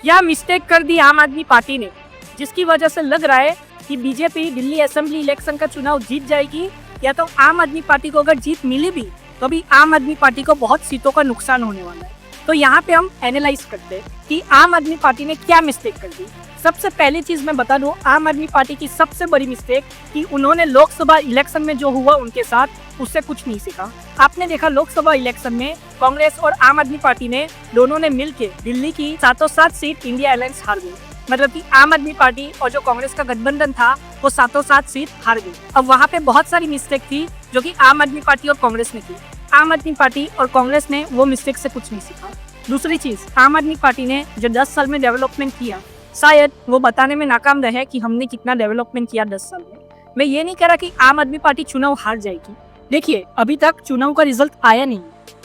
यह मिस्टेक कर दी आम आदमी पार्टी ने, जिसकी वजह से लग रहा है कि बीजेपी दिल्ली असेंबली इलेक्शन का चुनाव जीत जाएगी। या तो आम आदमी पार्टी को अगर जीत मिली भी तो भी आम आदमी पार्टी को बहुत सीटों का नुकसान होने वाला है। तो यहाँ पे हम एनालाइज करते हैं कि आम आदमी पार्टी ने क्या मिस्टेक कर दी। सबसे पहली चीज मैं बता दूं, आम आदमी पार्टी की सबसे बड़ी मिस्टेक कि उन्होंने लोकसभा इलेक्शन में जो हुआ उनके साथ उससे कुछ नहीं सीखा। आपने देखा लोकसभा इलेक्शन में कांग्रेस और आम आदमी पार्टी ने दोनों ने मिलकर दिल्ली की 707 सीट इंडिया अलायंस हार गई। मतलब कि आम आदमी पार्टी और जो कांग्रेस का गठबंधन था वो 707 सीट हार गई। अब वहाँ पे बहुत सारी मिस्टेक थी जो कि आम आदमी पार्टी और कांग्रेस ने की। आम आदमी पार्टी और कांग्रेस ने वो मिस्टेक से कुछ नहीं सीखा। दूसरी चीज, आम आदमी पार्टी ने जो 10 साल में डेवलपमेंट किया, शायद वो बताने में नाकाम रहे कि हमने कितना डेवलपमेंट किया 10 साल में। मैं ये नहीं कह रहा कि आम आदमी पार्टी चुनाव हार जाएगी। देखिए, अभी तक चुनाव का रिजल्ट आया नहीं।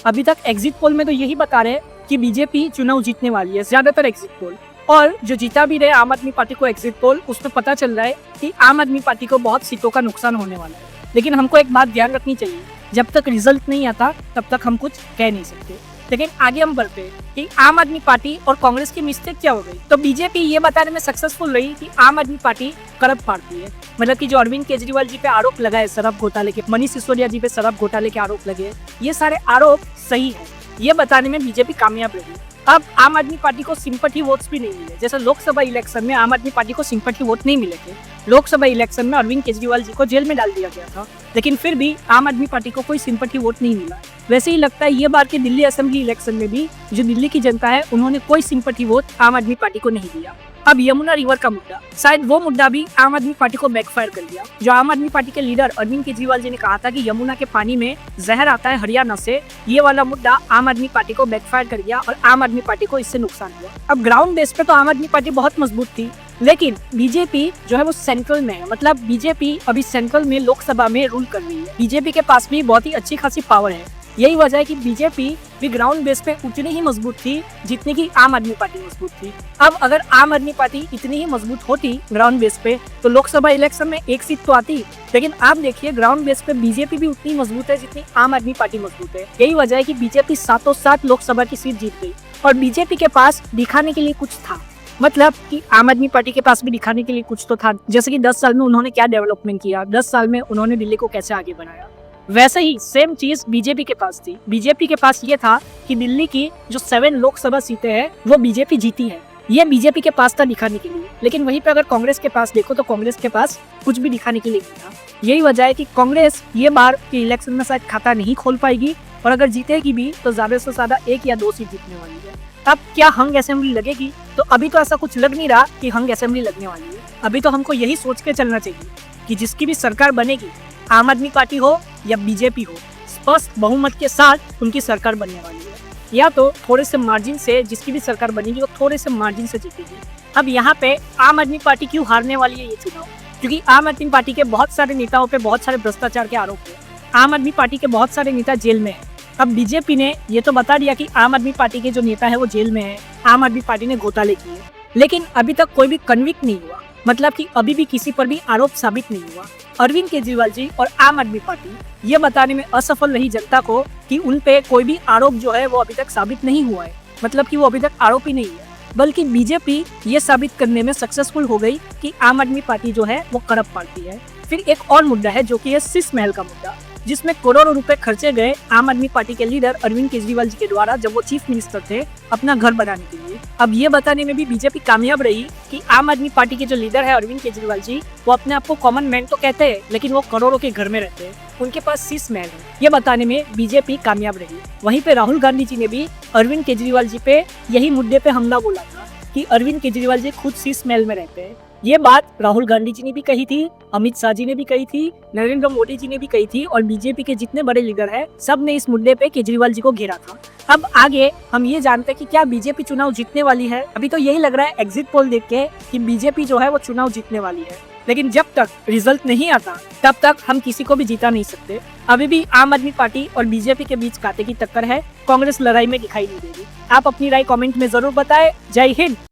अभी तक एग्जिट पोल में तो यही बता रहे कि बीजेपी चुनाव जीतने वाली है, ज्यादातर एग्जिट पोल। और जो जीता भी रहे आम आदमी पार्टी को एग्जिट पोल, उसमें पता चल रहा है कि आम आदमी पार्टी को बहुत सीटों का नुकसान होने वाला है। लेकिन हमको एक बात ध्यान रखनी चाहिए, जब तक रिजल्ट नहीं आता तब तक हम कुछ कह नहीं सकते। लेकिन आगे हम बढ़ते हैं कि आम आदमी पार्टी और कांग्रेस की मिस्टेक क्या हो गई। तो बीजेपी ये बताने में सक्सेसफुल रही कि आम आदमी पार्टी करप्ट पार्टी है। मतलब कि जो अरविंद केजरीवाल जी पे आरोप लगाए शराब घोटाले के, मनीष सिसोदिया जी पे शराब घोटाले के आरोप लगे, ये सारे आरोप सही है, ये बताने में बीजेपी कामयाब रही। अब आम आदमी पार्टी को सिंपैथी वोट्स भी नहीं मिले। जैसे लोकसभा इलेक्शन में आम आदमी पार्टी को सिंपैथी वोट नहीं मिले थे। लोकसभा इलेक्शन में अरविंद केजरीवाल जी को जेल में डाल दिया गया था, लेकिन फिर भी आम आदमी पार्टी को कोई सिंपैथी वोट नहीं मिला। वैसे ही लगता है ये बार के दिल्ली असेंबली इलेक्शन में भी जो दिल्ली की जनता है उन्होंने कोई सिंपैथी वोट आम आदमी पार्टी को नहीं दिया। अब यमुना रिवर का मुद्दा, शायद वो मुद्दा भी आम आदमी पार्टी को बैकफायर कर दिया। जो आम आदमी पार्टी के लीडर अरविंद केजरीवाल जी ने कहा था कि यमुना के पानी में जहर आता है हरियाणा से, ये वाला मुद्दा आम आदमी पार्टी को बैकफायर कर गया और आम आदमी पार्टी को इससे नुकसान हुआ। अब ग्राउंड बेस पे तो आम आदमी पार्टी बहुत मजबूत थी, लेकिन बीजेपी जो है वो सेंट्रल में है। मतलब बीजेपी अभी सेंट्रल में लोकसभा में रूल कर रही है। बीजेपी के पास भी बहुत ही अच्छी खासी पावर है। यही वजह है कि बीजेपी भी ग्राउंड बेस पे उतनी ही मजबूत थी जितनी की आम आदमी पार्टी मजबूत थी। अब अगर आम आदमी पार्टी इतनी ही मजबूत होती ग्राउंड बेस पे तो लोकसभा इलेक्शन में एक सीट तो आती। लेकिन आप देखिए ग्राउंड बेस पे बीजेपी भी उतनी मजबूत है जितनी आम आदमी पार्टी मजबूत है। यही वजह है कि बीजेपी 707 लोकसभा की सीट जीत गई और बीजेपी के पास दिखाने के लिए कुछ था। मतलब कि आम आदमी पार्टी के पास भी दिखाने के लिए कुछ तो था। जैसे कि 10 साल में उन्होंने क्या डेवलपमेंट किया, 10 साल में उन्होंने दिल्ली को कैसे आगे बढ़ाया। वैसे ही सेम चीज बीजेपी के पास थी। बीजेपी के पास ये था कि दिल्ली की जो 7 लोकसभा सीटें हैं वो बीजेपी जीती है। ये बीजेपी के पास था दिखाने के लिए। लेकिन वहीं पे अगर कांग्रेस के पास देखो तो कांग्रेस के पास कुछ भी दिखाने के लिए नहीं था। यही वजह है कि कांग्रेस ये बार के इलेक्शन में शायद खाता नहीं खोल पाएगी और अगर जीतेगी भी तो ज्यादा से ज्यादा 1 या 2 सीट जीतने वाली है। अब क्या हंग असेंबली लगेगी? तो अभी तो ऐसा कुछ लग नहीं रहा कि हंग असेंबली लगने वाली है। अभी तो हमको यही सोच के चलना चाहिए कि जिसकी भी सरकार बनेगी, आम आदमी पार्टी हो या बीजेपी हो, स्पष्ट बहुमत के साथ उनकी सरकार बनने वाली है। या तो थोड़े से मार्जिन से जिसकी भी सरकार बनेगी वो थोड़े से मार्जिन से जीतेगी। अब यहाँ पे आम आदमी पार्टी क्यों हारने वाली है ये चुनाव? क्योंकि आम आदमी पार्टी के बहुत सारे नेताओं पे बहुत सारे भ्रष्टाचार के आरोप है। आम आदमी पार्टी के बहुत सारे नेता जेल में है। अब बीजेपी ने ये तो बता दिया कि आम आदमी पार्टी के जो नेता है वो जेल में है, आम आदमी पार्टी ने घोटाले किए, लेकिन अभी तक कोई भी कन्विक्ट नहीं हुआ। मतलब कि अभी भी किसी पर भी आरोप साबित नहीं हुआ। अरविंद केजरीवाल जी और आम आदमी पार्टी ये बताने में असफल रही जनता को कि उन पे कोई भी आरोप जो है वो अभी तक साबित नहीं हुआ है। मतलब कि वो अभी तक आरोप ही नहीं है, बल्कि बीजेपी ये साबित करने में सक्सेसफुल हो गई कि आम आदमी पार्टी जो है वो करप्ट पार्टी है। फिर एक और मुद्दा है जो कि है शीश महल का मुद्दा, जिसमें करोड़ों रुपए खर्चे गए आम आदमी पार्टी के लीडर अरविंद केजरीवाल जी के द्वारा जब वो चीफ मिनिस्टर थे अपना घर बनाने के लिए। अब ये बताने में भी बीजेपी कामयाब रही कि आम आदमी पार्टी के जो लीडर है अरविंद केजरीवाल जी, वो अपने आप को कॉमन मैन तो कहते हैं लेकिन वो करोड़ों के घर में रहते हैं, उनके पास शीश महल है। ये बताने में बीजेपी कामयाब रही। वहीं पे राहुल गांधी जी ने भी अरविंद केजरीवाल जी पे यही मुद्दे पे हमला बोला था कि अरविंद केजरीवाल जी खुद शीश महल में रहते हैं। ये बात राहुल गांधी जी ने भी कही थी, अमित शाह जी ने भी कही थी, नरेंद्र मोदी जी ने भी कही थी और बीजेपी के जितने बड़े लीडर हैं सब ने इस मुद्दे पे केजरीवाल जी को घेरा था। अब आगे हम ये जानते हैं कि क्या बीजेपी चुनाव जीतने वाली है। अभी तो यही लग रहा है एग्जिट पोल देख के कि बीजेपी जो है वो चुनाव जीतने वाली है, लेकिन जब तक रिजल्ट नहीं आता तब तक हम किसी को भी जीता नहीं सकते। अभी भी आम आदमी पार्टी और बीजेपी के बीच कांटे की टक्कर है। कांग्रेस लड़ाई में दिखाई नहीं देगी। आप अपनी राय कमेंट में जरूर बताएं। जय हिंद।